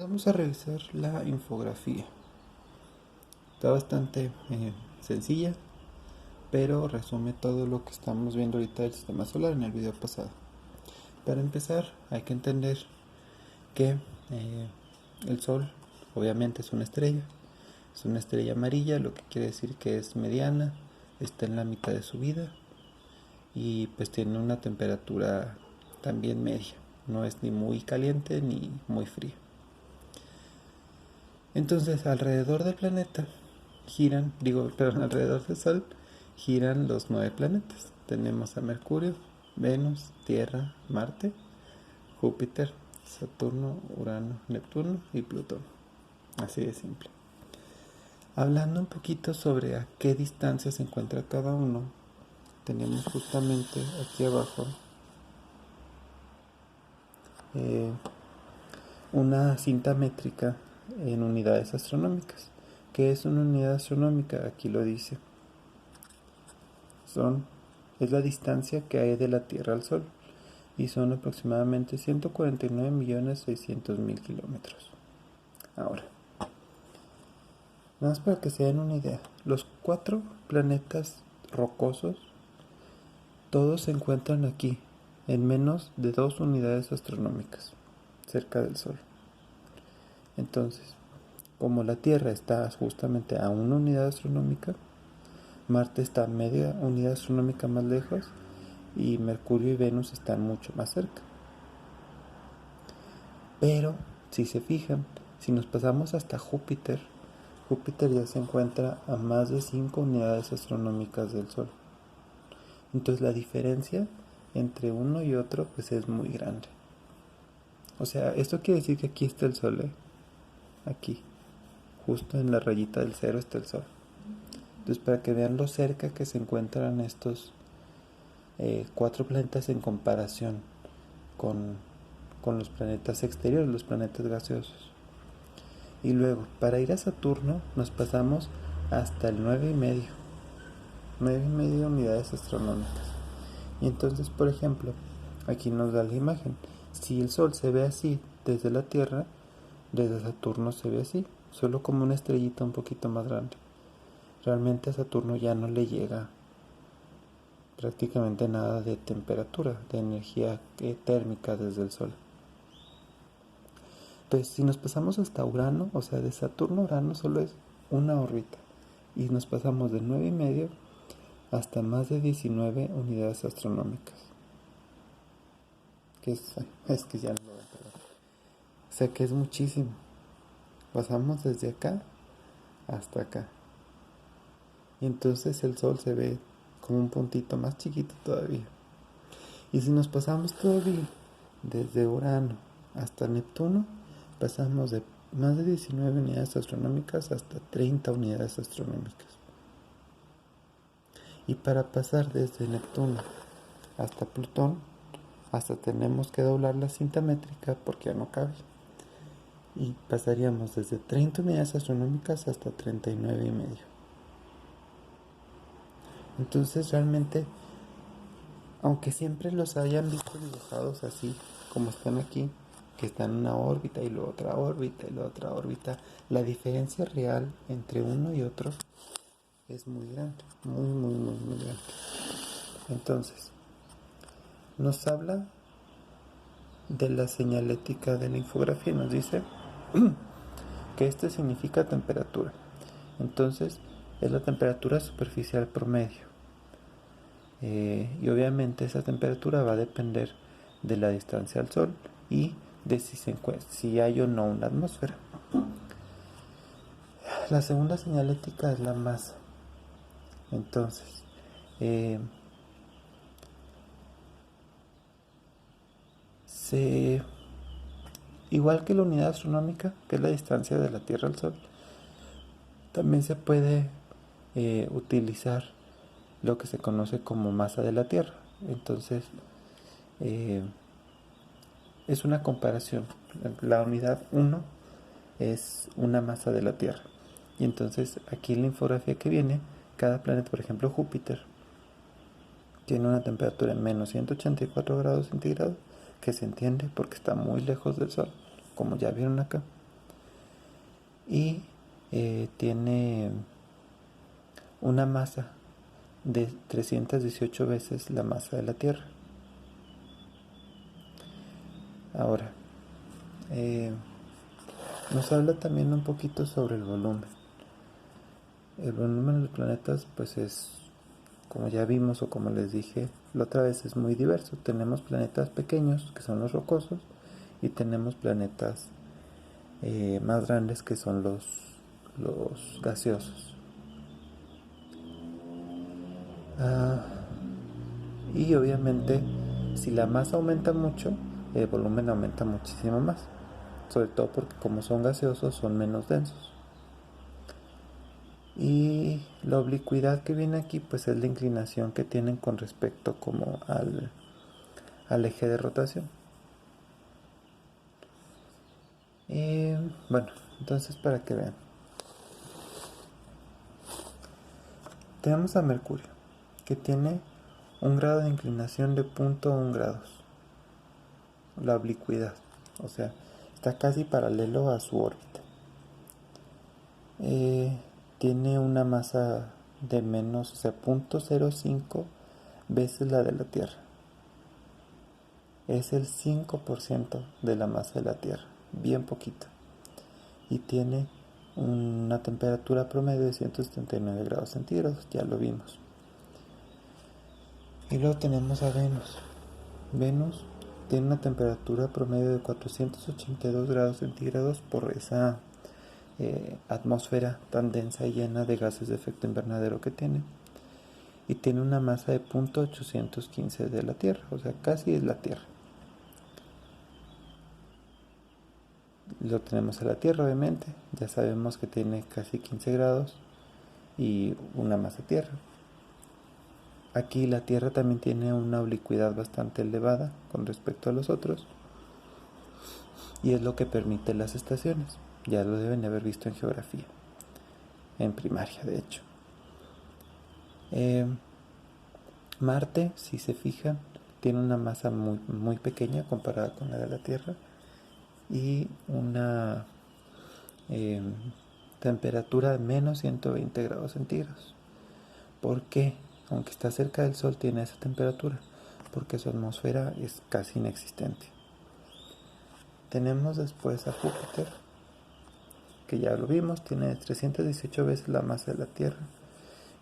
Vamos a revisar la infografía. Está bastante sencilla, pero resume todo lo que estamos viendo ahorita del sistema solar en el video pasado. Para empezar, hay que entender que el Sol obviamente es una estrella amarilla, lo que quiere decir que es mediana, está en la mitad de su vida y pues tiene una temperatura también media, no es ni muy caliente ni muy fría. Entonces, alrededor del planeta alrededor del Sol giran los 9 planetas. Tenemos a Mercurio, Venus, Tierra, Marte, Júpiter, Saturno, Urano, Neptuno y Plutón. Así de simple. Hablando un poquito sobre a qué distancia se encuentra cada uno, tenemos justamente aquí abajo una cinta métrica en unidades astronómicas. ¿Qué es una unidad astronómica? Aquí lo dice. Es la distancia que hay de la Tierra al Sol y son aproximadamente 149.600.000 kilómetros. Ahora, nada más para que se den una idea, los 4 planetas rocosos todos se encuentran aquí en menos de 2 unidades astronómicas cerca del Sol. Entonces, como la Tierra está justamente a una unidad astronómica, Marte está media unidad astronómica más lejos y Mercurio y Venus están mucho más cerca. Pero, si se fijan, si nos pasamos hasta Júpiter, Júpiter ya se encuentra a más de 5 unidades astronómicas del Sol. Entonces la diferencia entre uno y otro pues es muy grande. O sea, esto quiere decir que aquí está el Sol, aquí, justo en la rayita del cero está el Sol. Entonces, para que vean lo cerca que se encuentran estos 4 planetas en comparación con los planetas exteriores, los planetas gaseosos. Y luego, para ir a Saturno, nos pasamos hasta el 9,5 unidades astronómicas. Y entonces, por ejemplo, aquí nos da la imagen. Si el Sol se ve así desde la Tierra, desde Saturno se ve así, solo como una estrellita un poquito más grande. Realmente a Saturno ya no le llega prácticamente nada de temperatura, de energía térmica desde el Sol. Entonces, si nos pasamos hasta Urano, o sea, de Saturno a Urano solo es una órbita. Y nos pasamos de 9,5 hasta más de 19 unidades astronómicas. Que es que ya no lo veo. O sea que es muchísimo. Pasamos desde acá hasta acá. Y entonces el Sol se ve como un puntito más chiquito todavía. Y si nos pasamos todavía desde Urano hasta Neptuno, pasamos de más de 19 unidades astronómicas hasta 30 unidades astronómicas. Y para pasar desde Neptuno hasta Plutón, hasta tenemos que doblar la cinta métrica porque ya no cabe. Y pasaríamos desde 30 unidades astronómicas hasta 39,5. Entonces realmente, aunque siempre los hayan visto dibujados así, como están aquí, que están en una órbita y luego otra órbita y luego otra órbita, la diferencia real entre uno y otro es muy grande, muy grande. Entonces, nos habla de la señalética de la infografía, nos dice que este significa temperatura. Entonces, es la temperatura superficial promedio. Y obviamente esa temperatura va a depender de la distancia al Sol y de si hay o no una atmósfera. La segunda señalética es la masa. Entonces, igual que la unidad astronómica, que es la distancia de la Tierra al Sol, también se puede utilizar lo que se conoce como masa de la Tierra. Entonces, es una comparación. La unidad 1 es una masa de la Tierra. Y entonces, aquí en la infografía que viene, cada planeta, por ejemplo Júpiter, tiene una temperatura en menos 184 grados centígrados, que se entiende porque está muy lejos del Sol, como ya vieron acá. y tiene una masa de 318 veces la masa de la Tierra. Ahora, nos habla también un poquito sobre el volumen. El volumen de los planetas, pues es, como ya vimos o como les dije la otra vez, es muy diverso. Tenemos planetas pequeños, que son los rocosos, y tenemos planetas más grandes, que son los gaseosos. Y obviamente, si la masa aumenta mucho, el volumen aumenta muchísimo más. Sobre todo porque como son gaseosos, son menos densos. Y la oblicuidad que viene aquí, pues es la inclinación que tienen con respecto como al eje de rotación. Bueno, entonces para que vean, tenemos a Mercurio, que tiene un grado de inclinación de 0.1 grados, la oblicuidad, o sea, está casi paralelo a su órbita. Tiene una masa de menos, o sea, 0.05 veces la de la Tierra. Es el 5% de la masa de la Tierra, bien poquito. Y tiene una temperatura promedio de 179 grados centígrados, ya lo vimos. Y luego tenemos a Venus. Venus tiene una temperatura promedio de 482 grados centígrados por esa atmósfera tan densa y llena de gases de efecto invernadero que tiene. Y tiene una masa de 0.815 de la Tierra, o sea, casi es la Tierra. Lo tenemos a la Tierra, obviamente. Ya sabemos que tiene casi 15 grados y una masa Tierra. Aquí la Tierra también tiene una oblicuidad bastante elevada con respecto a los otros, y es lo que permite las estaciones. Ya lo deben de haber visto en geografía, en primaria de hecho. Marte, si se fijan, tiene una masa muy, muy pequeña comparada con la de la Tierra y una temperatura de menos 120 grados centígrados. ¿Por qué? Aunque está cerca del Sol tiene esa temperatura, porque su atmósfera es casi inexistente. Tenemos después a Júpiter, que ya lo vimos, tiene 318 veces la masa de la Tierra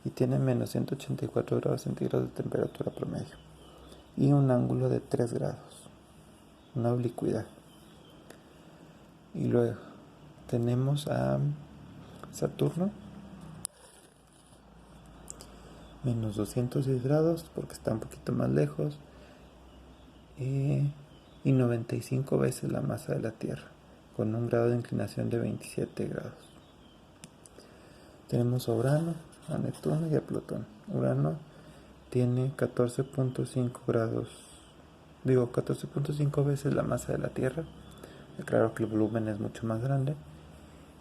y tiene menos 184 grados centígrados de temperatura promedio y un ángulo de 3 grados, una oblicuidad. Y luego tenemos a Saturno, menos 210 grados porque está un poquito más lejos, y 95 veces la masa de la Tierra, con un grado de inclinación de 27 grados. Tenemos a Urano, a Neptuno y a Plutón. Urano tiene 14.5 grados, 14.5 veces la masa de la Tierra. Claro que el volumen es mucho más grande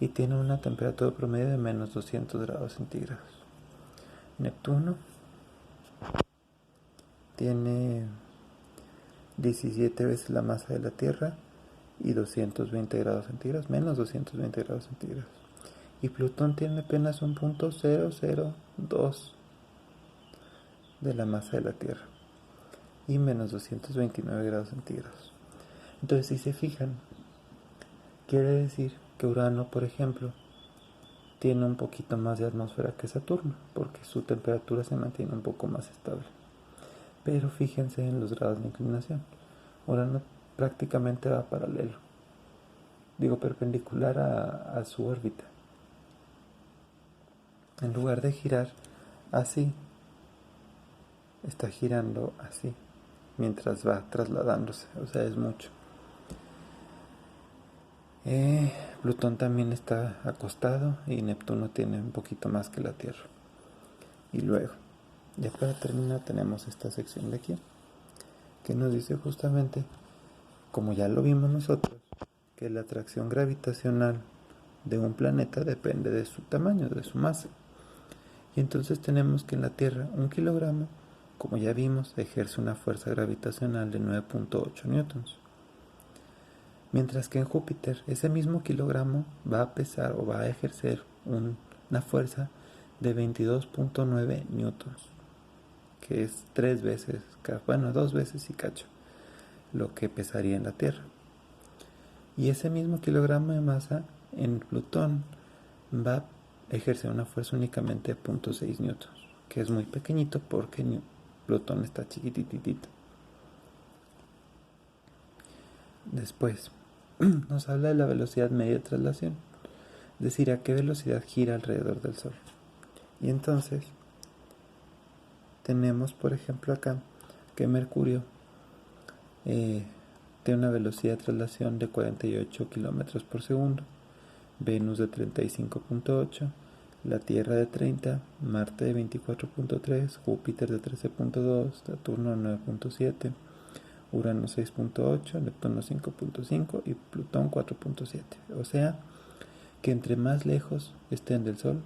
y tiene una temperatura promedio de menos 200 grados centígrados. Neptuno tiene 17 veces la masa de la Tierra y 220 grados centígrados, menos 220 grados centígrados. Y Plutón tiene apenas 1.002 de la masa de la Tierra y menos 229 grados centígrados. Entonces, si se fijan, quiere decir que Urano, por ejemplo, tiene un poquito más de atmósfera que Saturno, porque su temperatura se mantiene un poco más estable. Pero fíjense en los grados de inclinación. Urano prácticamente va paralelo, perpendicular a su órbita. En lugar de girar así, está girando así, mientras va trasladándose, o sea, es mucho. Plutón también está acostado y Neptuno tiene un poquito más que la Tierra. Y luego, ya para terminar, tenemos esta sección de aquí, que nos dice justamente, como ya lo vimos nosotros, que la atracción gravitacional de un planeta depende de su tamaño, de su masa. Y entonces tenemos que en la Tierra 1 kilogramo, como ya vimos, ejerce una fuerza gravitacional de 9.8 newtons. Mientras que en Júpiter ese mismo kilogramo va a pesar o va a ejercer una fuerza de 22.9 newtons, que es 3 veces, bueno, 2 veces y cacho, lo que pesaría en la Tierra. Y ese mismo kilogramo de masa en Plutón va a ejercer una fuerza únicamente de 0.6 newtons, que es muy pequeñito porque Plutón está chiquititito. Después nos habla de la velocidad media de traslación, es decir, a qué velocidad gira alrededor del Sol. Y entonces tenemos, por ejemplo, acá que Mercurio tiene una velocidad de traslación de 48 kilómetros por segundo, Venus de 35.8, la Tierra de 30, Marte de 24.3, Júpiter de 13.2, Saturno 9.7, Urano 6.8, Neptuno 5.5 y Plutón 4.7. O sea que entre más lejos estén del Sol,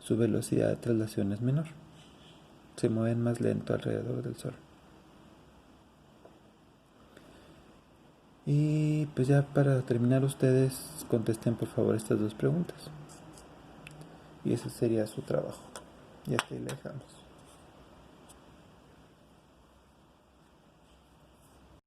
su velocidad de traslación es menor. Se mueven más lento alrededor del Sol. Y pues ya para terminar, ustedes contesten por favor estas 2 preguntas. Y ese sería su trabajo. Y hasta ahí le dejamos.